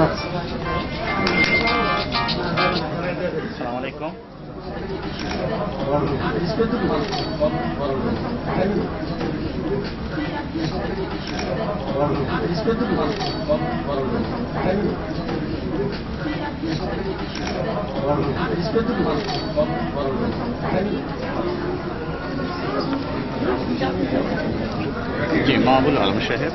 জানাচ্ছি। আসসালামু আলাইকুম। জি, মাহবুল আলম সাহেব।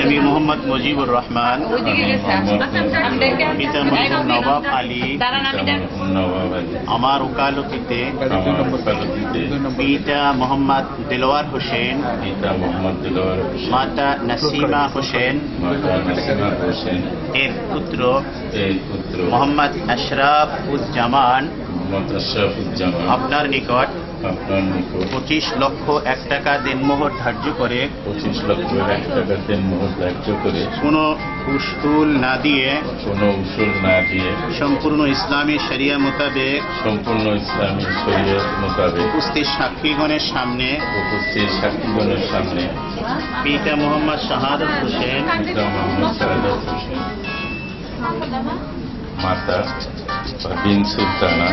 নবী মোহাম্মদ মুজিবুর রহমান, পিতা মরহুম নবাব আলী, আমার ওকালতিতে পিতা মোহাম্মদ দিলওয়ার হোসেন, মাতা নাসিমা হোসেন এর পুত্র মোহাম্মদ আশরাফ উজ্জামান আপনার নিকট 25 লক্ষ 1 টাকা দেনমোহর ধার্য করে কোনো উসুল না দিয়ে সম্পূর্ণ ইসলামী শরিয়া মোতাবেক উপস্থিত সাক্ষীগণের সামনে পিতা মোহাম্মদ শাহাদত হোসেন, মাতা পারভিন সুলতানা,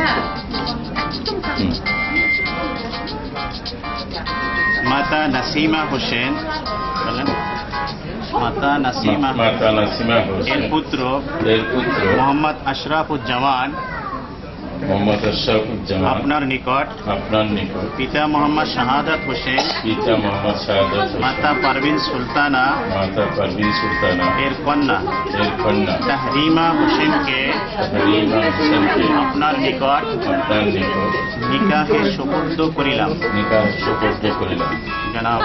মাতা নাসিমা হোসেন, মাতা নাসিমা এর পুত্র মোহাম্মদ আশরাফ উজ্জামান আপনার নিকট পিতা মোহাম্মদ শাহাদত হোসেন, মাতা পারভিন সুলতানা এর কন্যা তাহরিমা হোসেনকে আপনার নিকট নিকাহে সুপুর্দ করিলাম। জনাব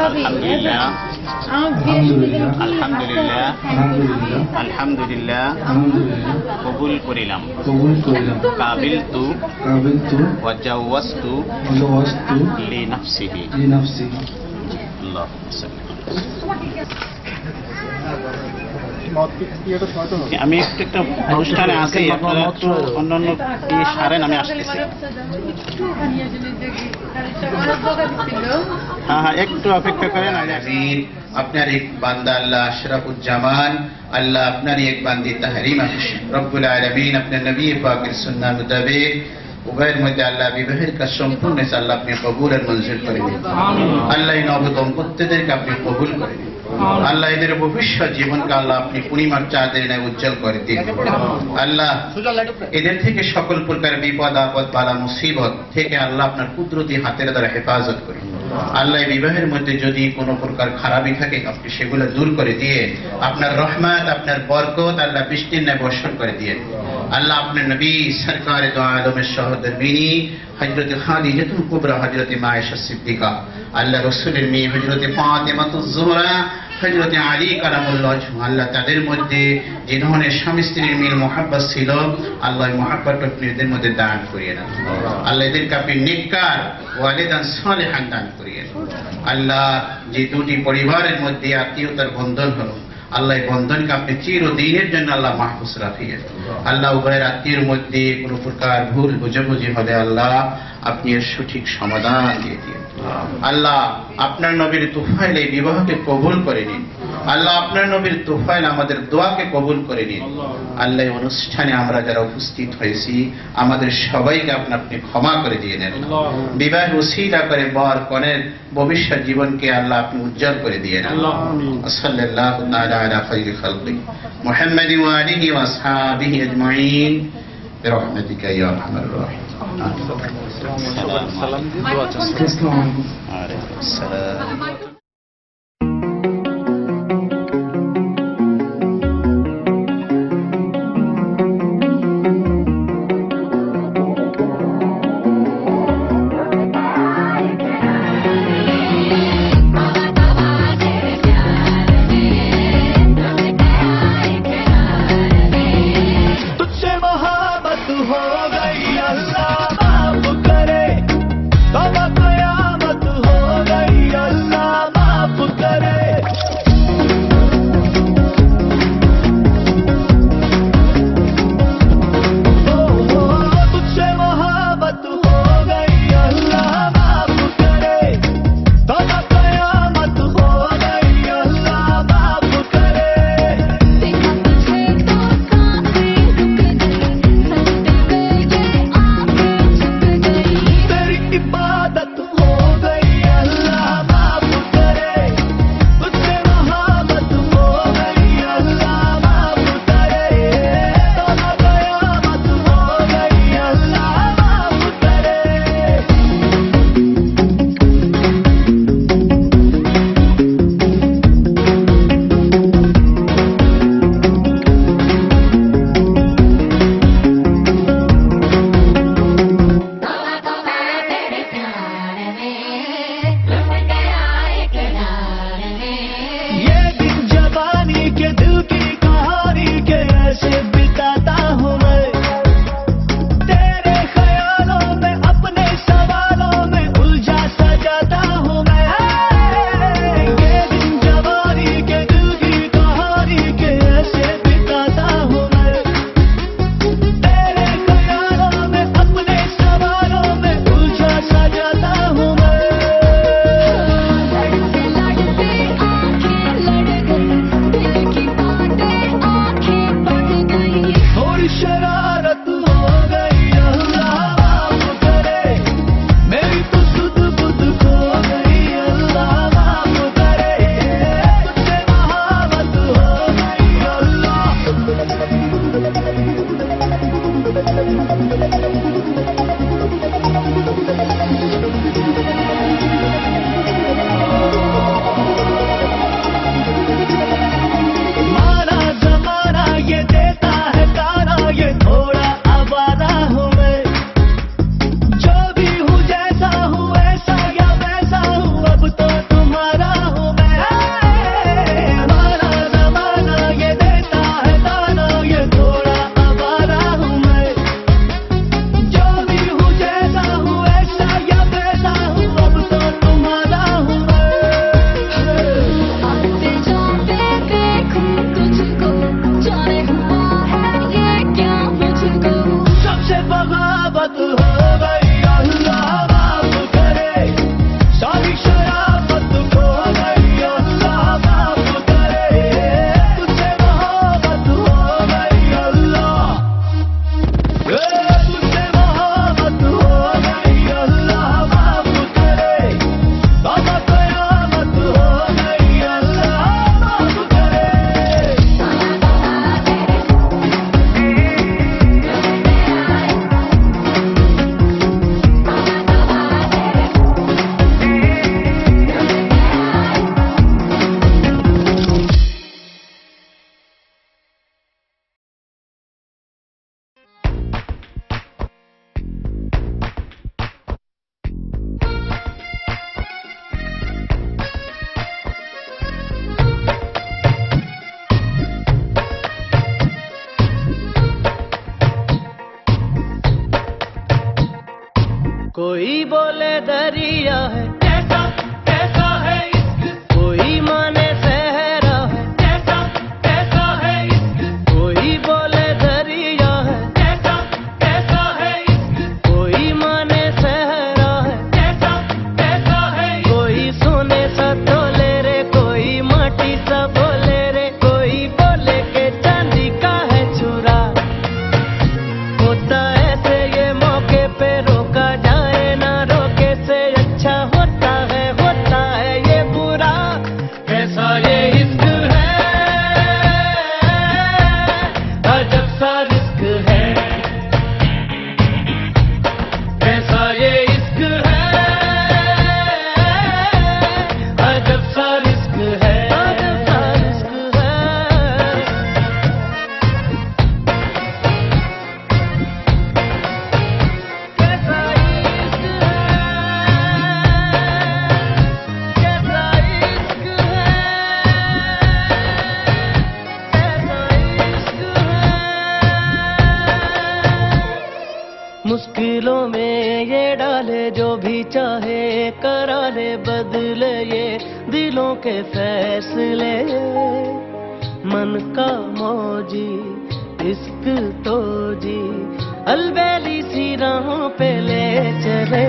আলহামদুলিল্লাহ আলহামদুলিল্লাহ আলহামদুলিল্লাহ কবুল করিলাম। কাবিলতু ওয়াজাওয়াজতু লিনাফসিহি। আল্লাহুম্মা সাল্লি। আমি একটা অনুষ্ঠানে আছি, আপনারা একটু অন্যান্য সারেন, আমি আসতেছি। হ্যাঁ, একটু অপেক্ষা করেন। আপনার এক বান্দা আল্লাহ আশরাফুজ্জামান, আল্লাহ আপনার এক বান্দি তাহরিমা হোসেন, রব্বুল আলামিন আপনার নবী পাকের সুন্নাহ মোতাবেক উভয়ের মধ্যে আল্লাহ বিবাহের কাজ সম্পূর্ণ আল্লাহ আপনি কবুল আর মঞ্জুর করে দিন। আল্লাহ এই নব দম্পতিদেরকে আপনি কবুল করে দিন। আল্লাহ এদের ভবিষ্যৎ জীবনকে আল্লাহ আপনি পূর্ণিমার চাঁদের ন্যায় উজ্জ্বল করে দিন। আল্লাহ এদের থেকে সকল প্রকার বিপদ আপদ বালা মুসিবত থেকে আল্লাহ আপনার কুদরতি হাতের দ্বারা হেফাজত করেন। আল্লাহ বিবাহের মধ্যে যদি কোনো প্রকার খারাপই থাকে আপনি সেগুলো দূর করে দিয়ে আপনার রহমত আপনার বরকত আল্লাহ বৃষ্টির ন্যায় বর্ষণ করে দিয়ে আল্লাহ আপনার নবী সরকার দো আলমের সহধর্মিনী হযরত খাদিজাতুল কুবরা হযরত আয়েশা সিদ্দিকা, আল্লাহ রাসূলের মেয়ে হযরত ফাতেমাতুজ জোহরা হযরত আলী কারামুল্লাহ আল্লাহ তাদের মধ্যে যে ধরনের স্বামী স্ত্রীর মিল মোহাব্বত ছিল আল্লাহ মোহাব্বত আপনি এদের মধ্যে দান করিয়ে দেন আল্লাহ এদেরকে আপনি নেককার ওয়ালিদান সালেহান দান করিয়ে দেন আল্লাহ যে দুটি পরিবারের মধ্যে আত্মীয়তার বন্ধন হলো আল্লাহ এই বন্ধনকে আপনি চিরদিনের জন্য আল্লাহ মাহফুজ রাখিয়েন আল্লাহ উভয়ের আত্মীয়ের মধ্যে কোনো প্রকার ভুল বুঝাবুঝি হলে আল্লাহ আপনি এর সঠিক সমাধান দিয়ে দিন আল্লাহ আপনার নবীর তুফাইল এই বিবাহকে কবুল করে নিন আল্লাহ আপনার নবীর তুফাইল আমাদের দোয়াকে কবুল করে নিন আল্লাহ এই অনুষ্ঠানে আমরা যারা উপস্থিত হয়েছি আমাদের সবাইকে আপনি ক্ষমা করে দিয়ে নেন বিবাহ উসিলা করে বর কনের ভবিষ্যৎ জীবনকে আল্লাহ আপনি উজ্জ্বল করে দিয়ে নেন সাল্লাল্লাহু তাআলা আলা খায়রি খালকি মুহাম্মাদি ওয়া আলিহি ওয়া আসহাবিহি আজমাইন বিরহমাতিকা ইয়া আরহামার রাহিমিন সালাম দিয়ে দোয়া চাচ্ছি ওয়ালাইকুম আসসালাম तुझसे मोहब्बत हो गई अल्लाह माफ करे बाबा कयामत हो गई अल्लाह कोई बोले दरिया है, कैसा कैसा है इश्क, कोई माने सहरा है, कैसा कैसा है इश्क, कोई बोले दरिया है, कैसा कैसा है इश्क, कोई माने सहरा है, कैसा कैसा है इश्क, कोई सोने सा तोले रे, कोई माटी सा बोले रे, कोई बोले के चांदी का है चूरा। होता ऐसे ये मौके पे रोका जाए ना रोके से अच्छा होता है ये बुरा। कैसा ये इश्क है, अजब सा रिस्क है, कैसा ये इश्क है, अजब सा रिस्क है, अजब सा रिस्क है। कैसा इश्क है, कैसा इश्क है। मुश्किलों में ये डाले जो भी चाहे, करा ले बदले ये दिलों के फैसले। मन का मौजी इश्क तो जी अलबेली सी राहों पे ले चले।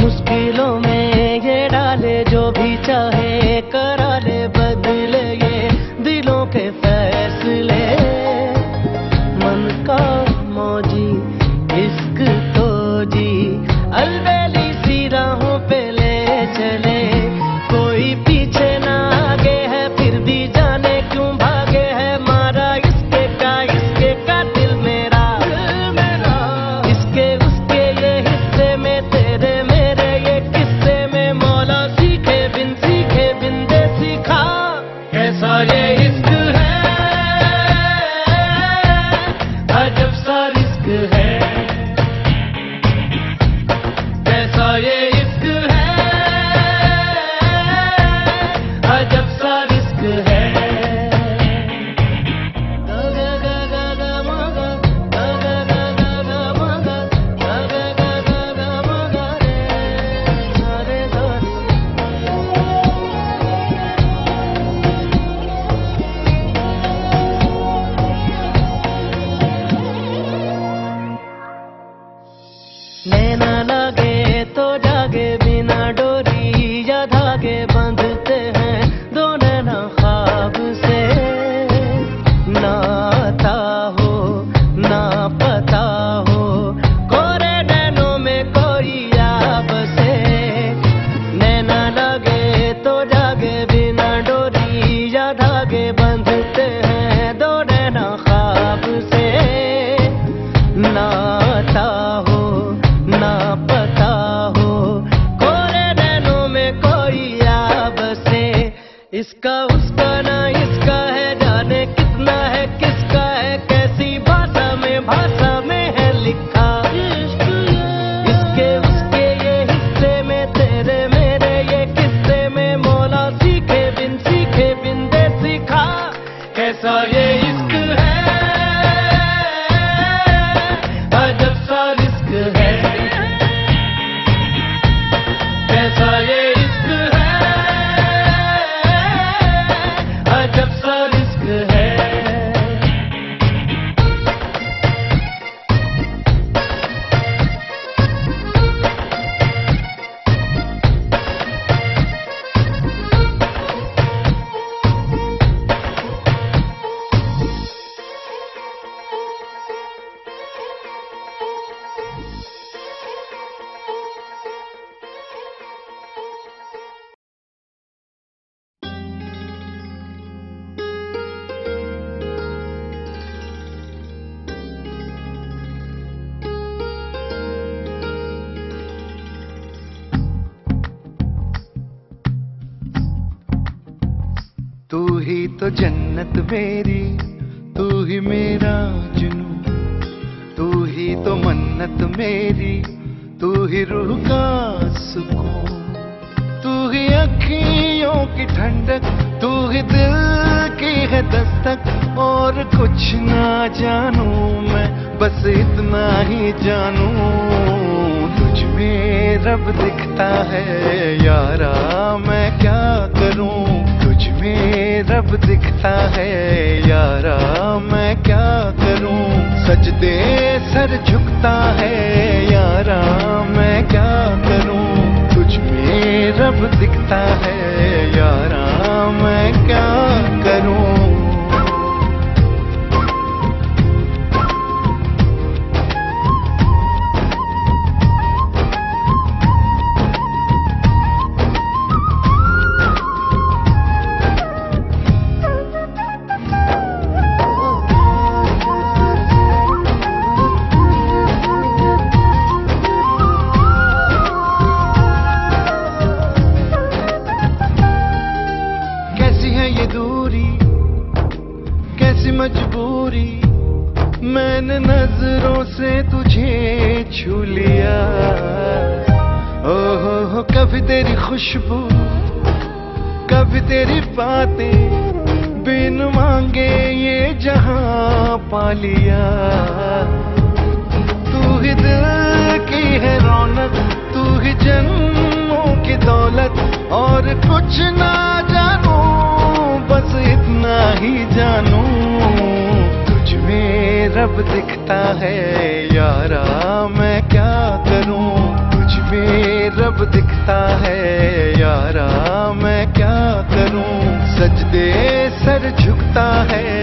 मुश्किलों में ये डाले जो भी चाहे, करा ले बदले ये दिलों के फैसले। मन का मौजी इश्क तो जी अलबेली सी राहों पे ले चले। कोई पीछे ना आगे है फिर भी जाने क्यों भागे है, मारा इसके का दिल मेरा, इसके उसके ये हिस्से में, तेरे मेरे ये किस्से में, मौला सीखे बिन दे सीखा। कैसा ये इश्क है, अजब सा रिस्क है, कैसा ये इश्क है, अजब सा रिस्क है। नैना लागे तो जागे बिना डोरी या धागे बंधते हैं दो नैना ख्वाब से। ना आता हो ना पता हो, कोरे नैनों में कोई याब से। नैना लागे तो जागे बिना डोरी या धागे बंधते हैं दो नैना ख्वाब से। ना आता हो ना पता हो, कोरे नैनों में कोई याब से। इसका उसका ना इसका है, जाने कितना है किसका है, कैसी भाषा में है लिखा। इसके उसके ये हिस्से में, तेरे मेरे ये किस्से में, मौला सीखे बिन दे सीखा। कैसा ये इश्क है, अजब सा रिस्क है, कैसा ये इश्क है, अजब सा रिस्क है। तू ही तो जन्नत मेरी, तू ही मेरा जुनून, तू ही तो मन्नत मेरी, तू ही रूह का सुकून, तू ही अखियों की ठंडक, तू ही दिल की है दस्तक। और कुछ ना जानूं मैं, बस इतना ही जानूं, तुझ में रब दिखता है यारा, मैं क्या करूं? तुझ में रब दिखता है यारा, मैं क्या करूं? सजदे सर झुकता है यारा, मैं क्या करूं? तुझ में रब दिखता है यारा, मैं क्या करूं? मजबूरी, मैंने नजरों से तुझे छू लिया। ओहो कभी तेरी खुशबू, कभी तेरी बातें, बिन मांगे ये जहां पा लिया। तू ही दिल की है रौनक, तू ही जन्मों की दौलत, और कुछ ना जानू बस इतना ही जानू, तुझ में रब दिखता है यारा, मैं क्या करूं? तुझ में रब दिखता है यारा, मैं क्या करूं? सजदे सर झुकता है